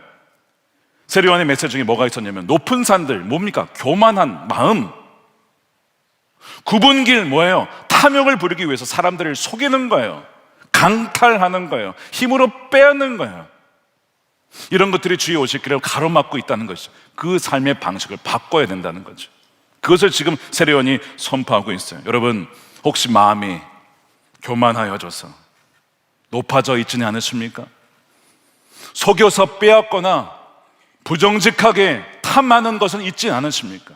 세례요한의 메시지 중에 뭐가 있었냐면 높은 산들, 뭡니까? 교만한 마음. 굽은 길 뭐예요? 탐욕을 부리기 위해서 사람들을 속이는 거예요. 강탈하는 거예요. 힘으로 빼앗는 거예요. 이런 것들이 주의 오실 길을 가로막고 있다는 것이죠. 그 삶의 방식을 바꿔야 된다는 거죠. 그것을 지금 세례요한이 선포하고 있어요. 여러분 혹시 마음이 교만하여져서 높아져 있지는 않으십니까? 속여서 빼앗거나 부정직하게 탐하는 것은 있지 않으십니까?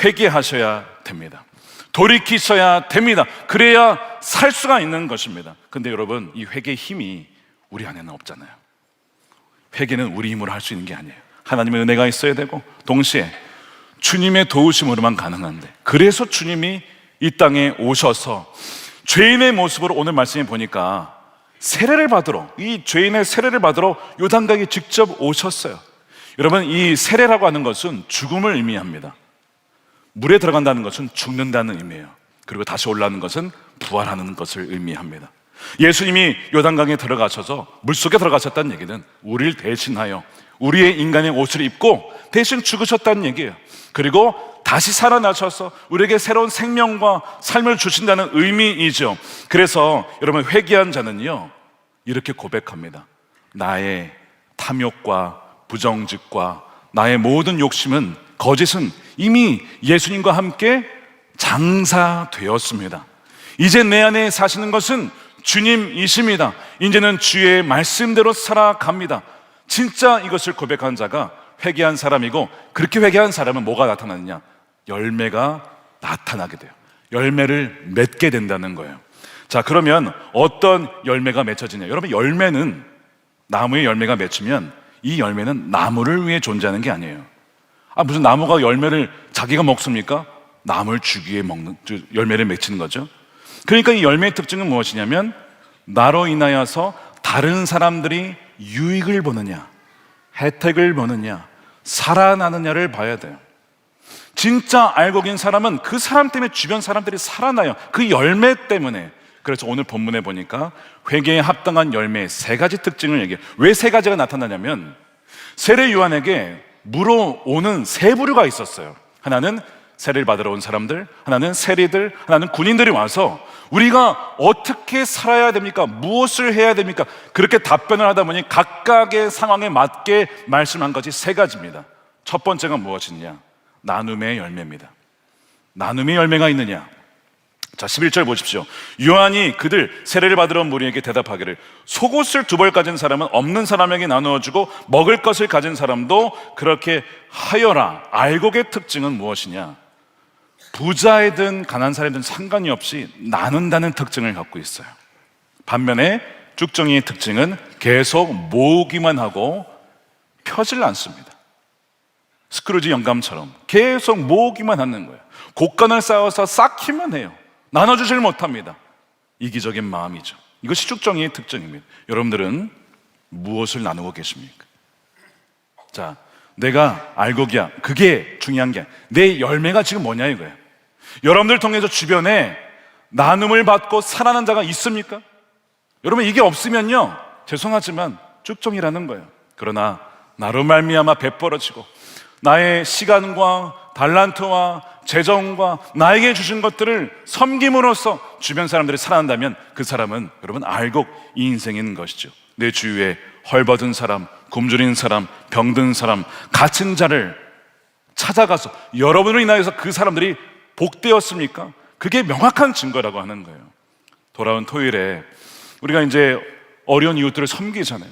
회개하셔야 됩니다. 돌이키셔야 됩니다. 그래야 살 수가 있는 것입니다. 근데 여러분, 이 회개의 힘이 우리 안에는 없잖아요. 회개는 우리 힘으로 할 수 있는 게 아니에요. 하나님의 은혜가 있어야 되고, 동시에 주님의 도우심으로만 가능한데, 그래서 주님이 이 땅에 오셔서 죄인의 모습으로, 오늘 말씀에 보니까 세례를 받으러, 이 죄인의 세례를 받으러 요단강에 직접 오셨어요. 여러분, 이 세례라고 하는 것은 죽음을 의미합니다. 물에 들어간다는 것은 죽는다는 의미예요. 그리고 다시 올라오는 것은 부활하는 것을 의미합니다. 예수님이 요단강에 들어가셔서 물속에 들어가셨다는 얘기는 우리를 대신하여 우리의 인간의 옷을 입고 대신 죽으셨다는 얘기예요. 그리고 다시 살아나셔서 우리에게 새로운 생명과 삶을 주신다는 의미이죠. 그래서 여러분, 회개한 자는요, 이렇게 고백합니다. 나의 탐욕과 부정직과 나의 모든 욕심은, 거짓은 이미 예수님과 함께 장사되었습니다. 이제 내 안에 사시는 것은 주님이십니다. 이제는 주의 말씀대로 살아갑니다. 진짜 이것을 고백한 자가 회개한 사람이고, 그렇게 회개한 사람은 뭐가 나타나느냐? 열매가 나타나게 돼요. 열매를 맺게 된다는 거예요. 자, 그러면 어떤 열매가 맺혀지냐? 여러분, 열매는, 나무에 열매가 맺히면 이 열매는 나무를 위해 존재하는 게 아니에요. 무슨 나무가 열매를 자기가 먹습니까? 남을 주기 위해 먹는, 열매를 맺히는 거죠. 그러니까 이 열매의 특징은 무엇이냐면, 나로 인하여서 다른 사람들이 유익을 보느냐, 혜택을 보느냐, 살아나느냐를 봐야 돼요. 진짜 알고 계신 사람은 그 사람 때문에 주변 사람들이 살아나요. 그 열매 때문에. 그래서 오늘 본문에 보니까 회개에 합당한 열매의 세 가지 특징을 얘기해요. 왜 세 가지가 나타나냐면, 세례 요한에게 물어오는 세 부류가 있었어요. 하나는 세례를 받으러 온 사람들, 하나는 세리들, 하나는 군인들이 와서 우리가 어떻게 살아야 됩니까? 무엇을 해야 됩니까? 그렇게 답변을 하다 보니 각각의 상황에 맞게 말씀한 것이 세 가지입니다. 첫 번째가 무엇이냐? 나눔의 열매입니다. 나눔의 열매가 있느냐? 자, 11절 보십시오. 요한이 그들 세례를 받으러 온 무리에게 대답하기를, 속옷을 2벌 가진 사람은 없는 사람에게 나누어주고 먹을 것을 가진 사람도 그렇게 하여라. 알곡의 특징은 무엇이냐? 부자이든 가난한 사람이든 상관이 없이 나눈다는 특징을 갖고 있어요. 반면에 쭉정이의 특징은 계속 모으기만 하고 펴질 않습니다. 스크루지 영감처럼 계속 모으기만 하는 거예요. 곡간을 쌓아서 쌓기만 해요. 나눠주질 못합니다. 이기적인 마음이죠. 이것이 쭉정이의 특징입니다. 여러분들은 무엇을 나누고 계십니까? 자, 내가 알곡이야, 그게 중요한 게 아니라 내 열매가 지금 뭐냐 이거예요. 여러분들 통해서 주변에 나눔을 받고 살아난 자가 있습니까? 여러분, 이게 없으면요, 죄송하지만 쭉정이라는 거예요. 그러나 나로 말미암아 베풀어지고 나의 시간과 달란트와 재정과 나에게 주신 것들을 섬김으로써 주변 사람들이 살아난다면 그 사람은 여러분 알곡 이 인생인 것이죠. 내 주위에 헐벗은 사람, 굶주린 사람, 병든 사람, 갇힌 자를 찾아가서 여러분으로 인하여서 그 사람들이 복되었습니까? 그게 명확한 증거라고 하는 거예요. 돌아온 토요일에 우리가 이제 어려운 이웃들을 섬기잖아요.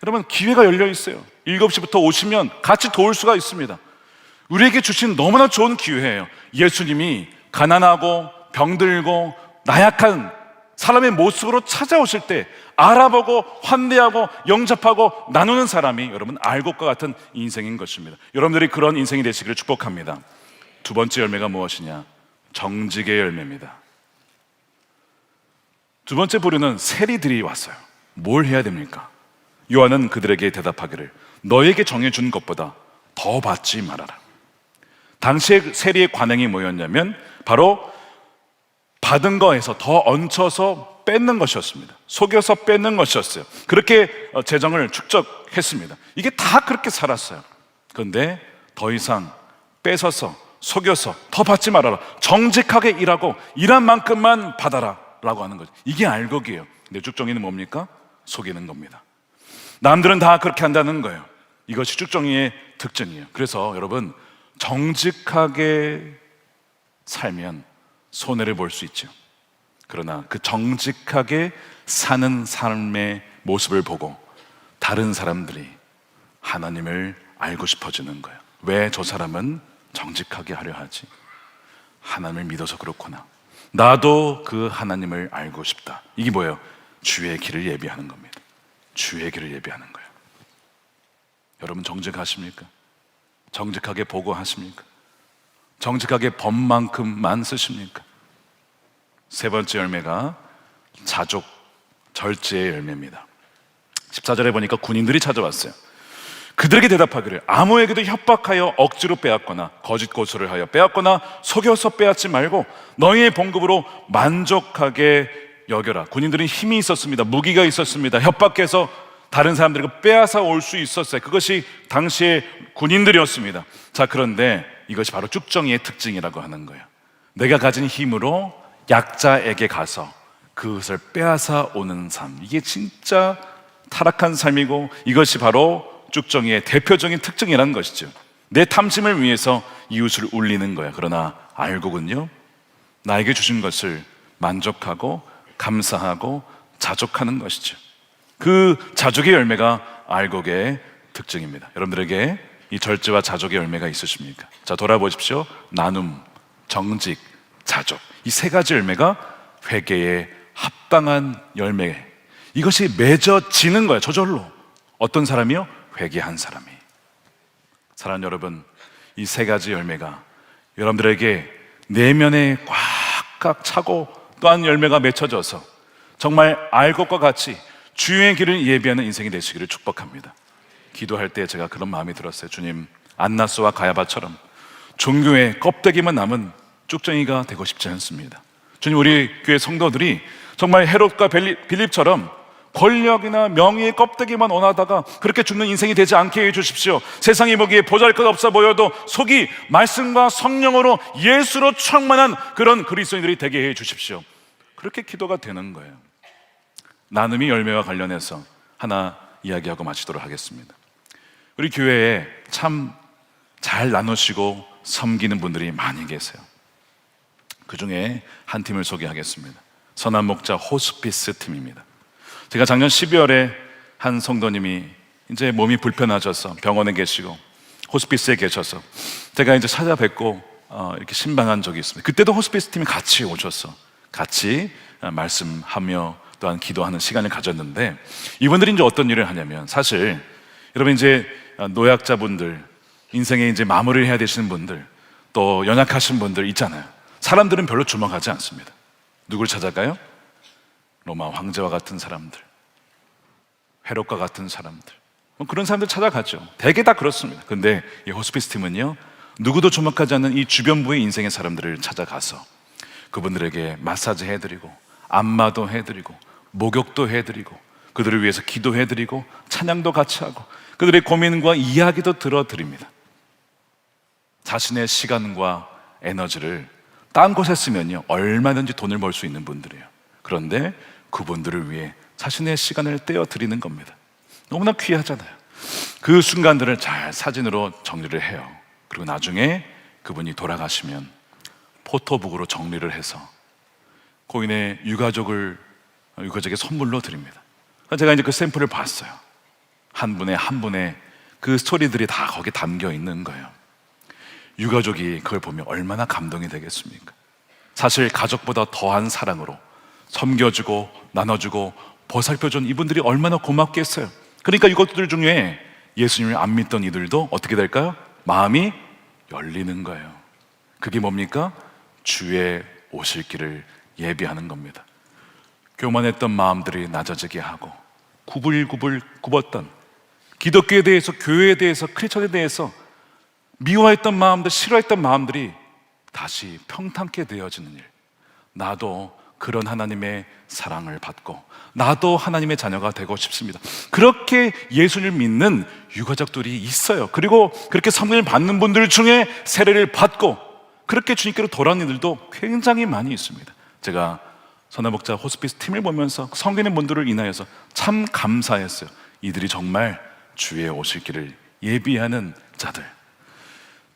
여러분, 기회가 열려 있어요. 7시부터 오시면 같이 도울 수가 있습니다. 우리에게 주신 너무나 좋은 기회예요. 예수님이 가난하고 병들고 나약한 사람의 모습으로 찾아오실 때 알아보고 환대하고 영접하고 나누는 사람이 여러분 알곡과 같은 인생인 것입니다. 여러분들이 그런 인생이 되시기를 축복합니다. 두 번째 열매가 무엇이냐? 정직의 열매입니다. 두 번째 부류는 세리들이 왔어요. 뭘 해야 됩니까? 요한은 그들에게 대답하기를, 너에게 정해준 것보다 더 받지 말아라. 당시의 세리의 관행이 뭐였냐면 바로 받은 거에서 더 얹혀서 뺏는 것이었습니다. 속여서 뺏는 것이었어요. 그렇게 재정을 축적했습니다. 이게 다 그렇게 살았어요. 그런데 더 이상 뺏어서 속여서 더 받지 말아라. 정직하게 일하고 일한 만큼만 받아라 라고 하는 거죠. 이게 알곡이에요. 근데 쭉정이는 뭡니까? 속이는 겁니다. 남들은 다 그렇게 한다는 거예요. 이것이 쭉정이의 특징이에요. 그래서 여러분, 정직하게 살면 손해를 볼 수 있죠. 그러나 그 정직하게 사는 삶의 모습을 보고 다른 사람들이 하나님을 알고 싶어지는 거예요. 왜 저 사람은 정직하게 하려 하지? 하나님을 믿어서 그렇구나. 나도 그 하나님을 알고 싶다. 이게 뭐예요? 주의 길을 예비하는 겁니다. 주의 길을 예비하는 거예요. 여러분 정직하십니까? 정직하게 보고하십니까? 정직하게 법만큼만 쓰십니까? 세 번째 열매가 자족 절제의 열매입니다. 14절에 보니까 군인들이 찾아왔어요. 그들에게 대답하기를 아무에게도 협박하여 억지로 빼앗거나 거짓 고소를 하여 빼앗거나 속여서 빼앗지 말고 너희의 봉급으로 만족하게 여겨라. 군인들은 힘이 있었습니다. 무기가 있었습니다. 협박해서 다른 사람들에게 빼앗아 올 수 있었어요. 그것이 당시의 군인들이었습니다. 자, 그런데 이것이 바로 쭉정이의 특징이라고 하는 거예요. 내가 가진 힘으로 약자에게 가서 그것을 빼앗아 오는 삶, 이게 진짜 타락한 삶이고 이것이 바로 쭉정이의 대표적인 특징이라는 것이죠. 내 탐심을 위해서 이웃을 울리는 거야. 그러나 알고군요, 나에게 주신 것을 만족하고 감사하고 자족하는 것이죠. 그 자족의 열매가 알곡의 특징입니다. 여러분들에게 이 절제와 자족의 열매가 있으십니까? 자, 돌아보십시오. 나눔, 정직, 자족, 이 세 가지 열매가 회개에 합당한 열매, 이것이 맺어지는 거예요. 저절로. 어떤 사람이요? 회개한 사람이. 사랑하는 여러분, 이 세 가지 열매가 여러분들에게 내면에 꽉꽉 차고 또한 열매가 맺혀져서 정말 알곡과 같이 주의 길을 예비하는 인생이 되시기를 축복합니다. 기도할 때 제가 그런 마음이 들었어요. 주님, 안나스와 가야바처럼 종교의 껍데기만 남은 쭉정이가 되고 싶지 않습니다. 주님, 우리 교회 성도들이 정말 헤롯과 빌립처럼 권력이나 명예의 껍데기만 원하다가 그렇게 죽는 인생이 되지 않게 해주십시오. 세상이 보기에 보잘것없어 보여도 속이 말씀과 성령으로 예수로 충만한 그런 그리스도인들이 되게 해주십시오. 그렇게 기도가 되는 거예요. 나눔이 열매와 관련해서 하나 이야기하고 마치도록 하겠습니다. 우리 교회에 참 잘 나누시고 섬기는 분들이 많이 계세요. 그 중에 한 팀을 소개하겠습니다. 선한 목자 호스피스 팀입니다. 제가 작년 12월에 한 성도님이 이제 몸이 불편하셔서 병원에 계시고 호스피스에 계셔서 제가 이제 찾아뵙고 이렇게 신방한 적이 있습니다. 그때도 호스피스 팀이 같이 오셔서 같이 말씀하며 또한 기도하는 시간을 가졌는데, 이분들이 이제 어떤 일을 하냐면, 사실 여러분 이제 노약자분들, 인생에 이제 마무리를 해야 되시는 분들, 또 연약하신 분들 있잖아요. 사람들은 별로 주목하지 않습니다. 누굴 찾아가요? 로마 황제와 같은 사람들, 헤롯과 같은 사람들, 그런 사람들 찾아가죠. 대개 다 그렇습니다. 근데 이 호스피스 팀은요, 누구도 주목하지 않는 이 주변부의 인생의 사람들을 찾아가서 그분들에게 마사지 해드리고 안마도 해드리고 목욕도 해드리고 그들을 위해서 기도해드리고 찬양도 같이 하고 그들의 고민과 이야기도 들어드립니다. 자신의 시간과 에너지를 딴 곳에 쓰면요, 얼마든지 돈을 벌 수 있는 분들이에요. 그런데 그분들을 위해 자신의 시간을 떼어드리는 겁니다. 너무나 귀하잖아요. 그 순간들을 잘 사진으로 정리를 해요. 그리고 나중에 그분이 돌아가시면 포토북으로 정리를 해서 고인의 유가족에게 선물로 드립니다. 제가 이제 그 샘플을 봤어요. 한 분의 그 스토리들이 다 거기에 담겨 있는 거예요. 유가족이 그걸 보면 얼마나 감동이 되겠습니까? 사실 가족보다 더한 사랑으로 섬겨주고 나눠주고 보살펴준 이분들이 얼마나 고맙겠어요. 그러니까 이것들 중에 예수님을 안 믿던 이들도 어떻게 될까요? 마음이 열리는 거예요. 그게 뭡니까? 주의 오실 길을 예비하는 겁니다. 교만했던 마음들이 낮아지게 하고 구불구불 굽었던 기독교에 대해서, 교회에 대해서, 크리스천에 대해서 미워했던 마음들, 싫어했던 마음들이 다시 평탄케 되어지는 일. 나도 그런 하나님의 사랑을 받고 나도 하나님의 자녀가 되고 싶습니다. 그렇게 예수를 믿는 유가족들이 있어요. 그리고 그렇게 섬김을 받는 분들 중에 세례를 받고 그렇게 주님께로 돌아온 이들도 굉장히 많이 있습니다. 제가 선화목자 호스피스 팀을 보면서 섬기는 분들을 인하여서 참 감사했어요. 이들이 정말 주의 오실 길을 예비하는 자들.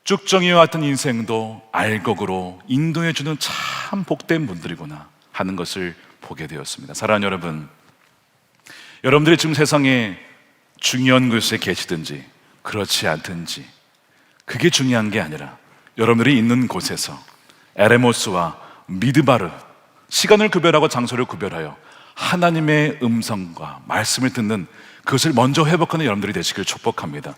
쭉정이와 같은 인생도 알곡으로 인도해주는 참 복된 분들이구나 하는 것을 보게 되었습니다. 사랑하는 여러분, 여러분들이 지금 세상에 중요한 곳에 계시든지 그렇지 않든지 그게 중요한 게 아니라 여러분들이 있는 곳에서 에레모스와 미드바르, 시간을 구별하고 장소를 구별하여 하나님의 음성과 말씀을 듣는 그것을 먼저 회복하는 여러분들이 되시길 축복합니다.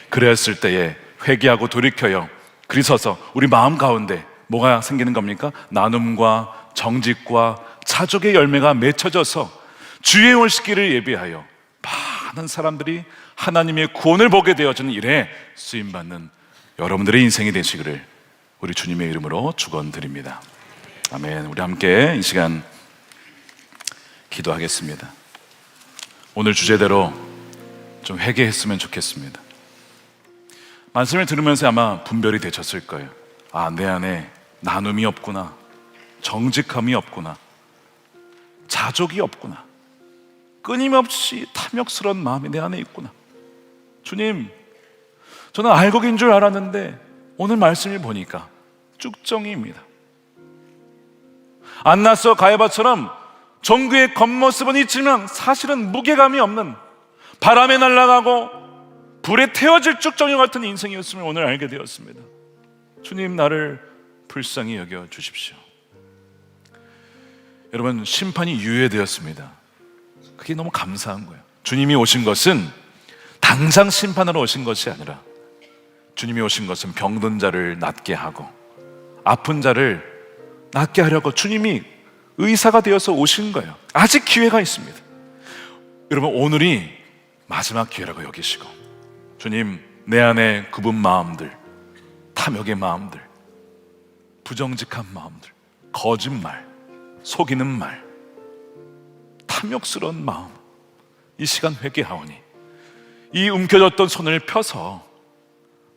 그랬을 때에 회개하고 돌이켜요 그리서서 우리 마음 가운데 뭐가 생기는 겁니까? 나눔과 정직과 자족의 열매가 맺혀져서 주의 오시기를 예비하여 많은 사람들이 하나님의 구원을 보게 되어지는 일에 쓰임받는 여러분들의 인생이 되시기를 우리 주님의 이름으로 축원드립니다. 아멘. 우리 함께 이 시간 기도하겠습니다. 오늘 주제대로 좀 회개했으면 좋겠습니다. 말씀을 들으면서 아마 분별이 되셨을 거예요. 아, 내 안에 나눔이 없구나, 정직함이 없구나, 자족이 없구나, 끊임없이 탐욕스러운 마음이 내 안에 있구나. 주님, 저는 알곡인 줄 알았는데 오늘 말씀을 보니까 쭉정이입니다. 안나스와 가야바처럼 종교의 겉모습은 있지만 사실은 무게감이 없는, 바람에 날아가고 불에 태워질 쭉정이 같은 인생이었음을 오늘 알게 되었습니다. 주님, 나를 불쌍히 여겨 주십시오. 여러분, 심판이 유예되었습니다. 그게 너무 감사한 거예요. 주님이 오신 것은 당장 심판하러 오신 것이 아니라 주님이 오신 것은 병든 자를 낫게 하고 아픈 자를 낫게 하려고 주님이 의사가 되어서 오신 거예요. 아직 기회가 있습니다. 여러분, 오늘이 마지막 기회라고 여기시고, 주님, 내 안에 굽은 마음들, 탐욕의 마음들, 부정직한 마음들, 거짓말, 속이는 말, 탐욕스러운 마음, 이 시간 회개하오니 이 움켜졌던 손을 펴서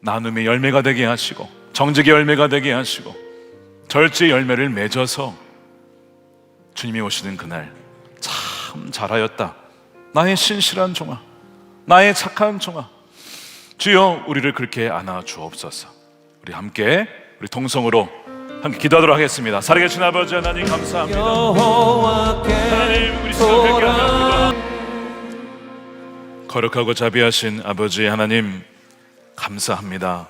나눔의 열매가 되게 하시고 정직의 열매가 되게 하시고 절제의 열매를 맺어서 주님이 오시는 그날 참 잘하였다, 나의 신실한 종아, 나의 착한 종아, 주여 우리를 그렇게 안아 주옵소서. 우리 함께 우리 동성으로 함께 기도하도록 하겠습니다. 살아계신 아버지 하나님, 감사합니다. 하나님, 우리 시간 회개하며 기도합니다. 거룩하고 자비하신 아버지 하나님, 감사합니다.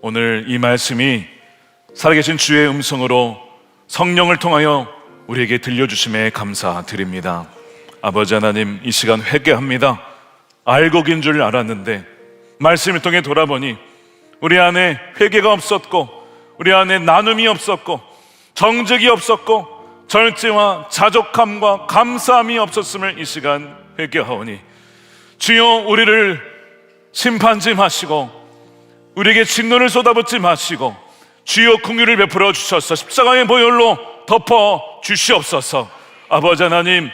오늘 이 말씀이 살아계신 주의 음성으로 성령을 통하여 우리에게 들려주심에 감사드립니다. 아버지 하나님, 이 시간 회개합니다. 알곡인 줄 알았는데 말씀을 통해 돌아보니 우리 안에 회개가 없었고, 우리 안에 나눔이 없었고, 정직이 없었고, 절제와 자족함과 감사함이 없었음을 이 시간 회개하오니 주여, 우리를 심판지 마시고 우리에게 진노를 쏟아붓지 마시고 주여 긍휼을 베풀어 주셔서 십자가의 보혈로 덮어 주시옵소서. 아버지 하나님,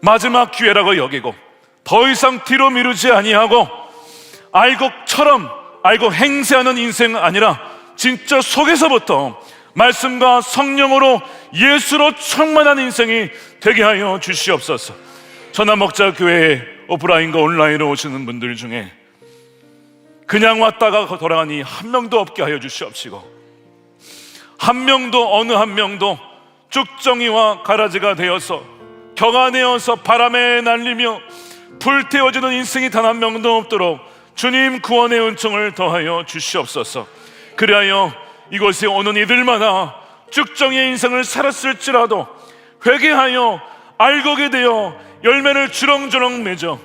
마지막 기회라고 여기고 더 이상 뒤로 미루지 아니하고 알곡처럼 알고 행세하는 인생 아니라 진짜 속에서부터 말씀과 성령으로 예수로 충만한 인생이 되게 하여 주시옵소서. 전남목자교회에 오프라인과 온라인으로 오시는 분들 중에 그냥 왔다가 돌아가니 한 명도 없게 하여 주시옵시고, 한 명도, 어느 한 명도 쭉정이와 가라지가 되어서 경화되어서 바람에 날리며 불태워지는 인생이 단 한 명도 없도록 주님 구원의 은총을 더하여 주시옵소서. 그리하여 이곳에 오는 이들마다 쭉정의 인생을 살았을지라도 회개하여 알곡이 되어 열매를 주렁주렁 맺어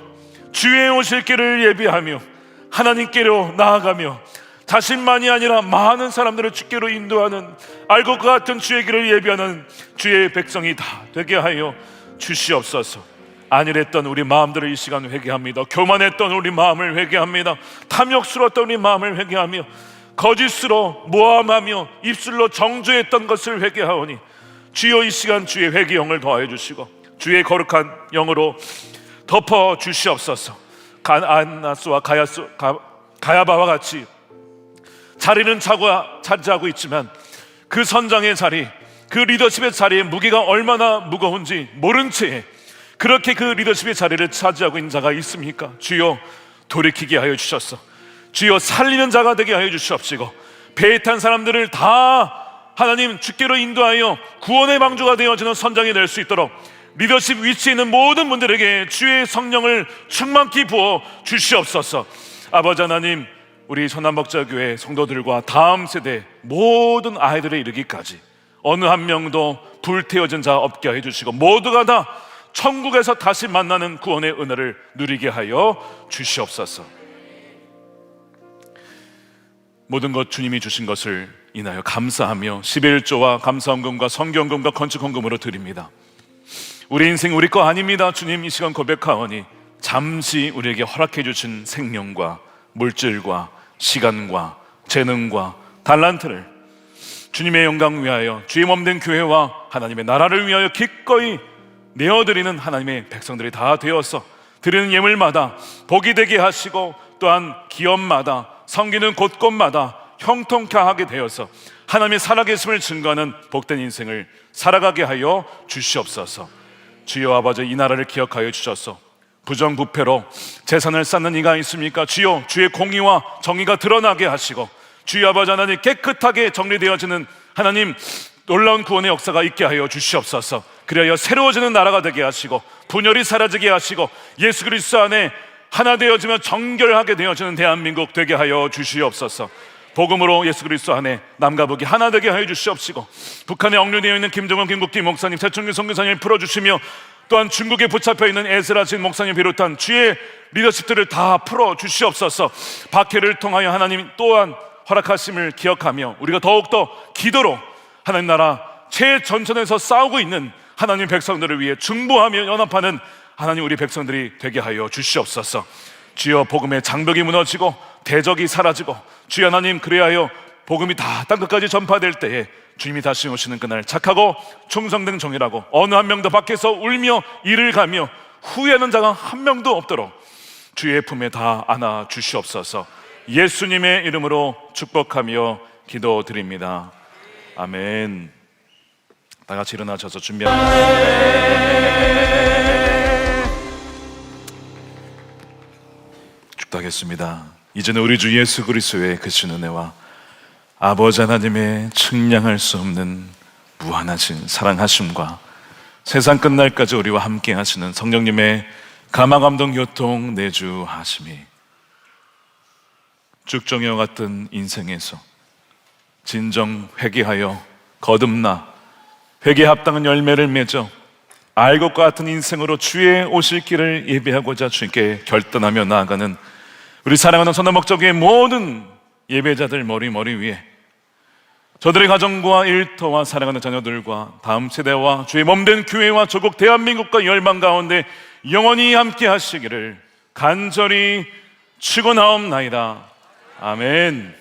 주의 오실 길을 예비하며 하나님께로 나아가며 자신만이 아니라 많은 사람들을 주께로 인도하는 알곡과 같은 주의 길을 예비하는 주의 백성이 다 되게 하여 주시옵소서. 안일했던 우리 마음들을 이 시간 회개합니다. 교만했던 우리 마음을 회개합니다. 탐욕스러웠던 우리 마음을 회개하며 거짓으로 모함하며 입술로 정죄했던 것을 회개하오니 주여, 이 시간 주의 회개 영을 더하여 주시고 주의 거룩한 영으로 덮어 주시옵소서. 안나스와 가야바와 같이 자리는 차지하고 있지만 그 선장의 자리, 그 리더십의 자리에 무게가 얼마나 무거운지 모른 채 그렇게 그 리더십의 자리를 차지하고 있는 자가 있습니까? 주여, 돌이키게 하여 주셨소. 주여, 살리는 자가 되게 하여 주시옵시고 배에 탄 사람들을 다 하나님 주께로 인도하여 구원의 방주가 되어지는 선장이 될 수 있도록 리더십 위치에 있는 모든 분들에게 주의 성령을 충만히 부어 주시옵소서. 아버지 하나님, 우리 선한목자교회 성도들과 다음 세대 모든 아이들에 이르기까지 어느 한 명도 불태워진 자 없게 해주시고 모두가 다 천국에서 다시 만나는 구원의 은혜를 누리게 하여 주시옵소서. 모든 것 주님이 주신 것을 인하여 감사하며 11조와 감사헌금과 성경금과 건축헌금으로 드립니다. 우리 인생 우리 거 아닙니다. 주님, 이 시간 고백하오니 잠시 우리에게 허락해 주신 생명과 물질과 시간과 재능과 달란트를 주님의 영광 위하여 주의 몸된 교회와 하나님의 나라를 위하여 기꺼이 내어드리는 하나님의 백성들이 다 되어서 드리는 예물마다 복이 되게 하시고 또한 기업마다 섬기는 곳곳마다 형통케 하게 되어서 하나님의 살아계심을 증거하는 복된 인생을 살아가게 하여 주시옵소서. 주여 아버지, 이 나라를 기억하여 주셔서 부정부패로 재산을 쌓는 이가 있습니까? 주여, 주의 공의와 정의가 드러나게 하시고 주여 아버지 하나님, 깨끗하게 정리되어지는 하나님 놀라운 구원의 역사가 있게 하여 주시옵소서. 그리하여 새로워지는 나라가 되게 하시고 분열이 사라지게 하시고 예수 그리스도 안에 하나 되어지며 정결하게 되어지는 대한민국 되게 하여 주시옵소서. 복음으로 예수 그리스도 안에 남과 북이 하나 되게 하여 주시옵시고 북한에 억류되어 있는 김정은 김국기 목사님, 최충길 선교사님을 풀어주시며 또한 중국에 붙잡혀 있는 에스라 진 목사님 비롯한 주의 리더십들을 다 풀어 주시옵소서. 박해를 통하여 하나님 또한 허락하심을 기억하며 우리가 더욱더 기도로 하나님 나라 최전선에서 싸우고 있는 하나님 백성들을 위해 중보하며 연합하는 하나님 우리 백성들이 되게 하여 주시옵소서. 주여, 복음의 장벽이 무너지고 대적이 사라지고 주여 하나님, 그리하여 복음이 다 땅끝까지 전파될 때에 주님이 다시 오시는 그날 착하고 충성된 종이라고 어느 한 명도 밖에서 울며 이를 가며 후회하는 자가 한 명도 없도록 주의 품에 다 안아 주시옵소서. 예수님의 이름으로 축복하며 기도드립니다. 아멘. 다 같이 일어나셔서 축도하겠습니다. 이제는 우리 주 예수 그리스도의 크신 은혜와 아버지 하나님의 측량할 수 없는 무한하신 사랑하심과 세상 끝날까지 우리와 함께 하시는 성령님의 감화감동 교통 내주하심이 쭉정이와 같은 인생에서 진정 회개하여 거듭나 회개에 합당한 열매를 맺어 알곡과 같은 인생으로 주의 오실 길을 예배하고자 주님께 결단하며 나아가는 우리 사랑하는 선한목자교회 모든 예배자들 머리 위에 저들의 가정과 일터와 사랑하는 자녀들과 다음 세대와 주의 몸된 교회와 조국 대한민국과 열방 가운데 영원히 함께 하시기를 간절히 축원하옵나이다. 아멘.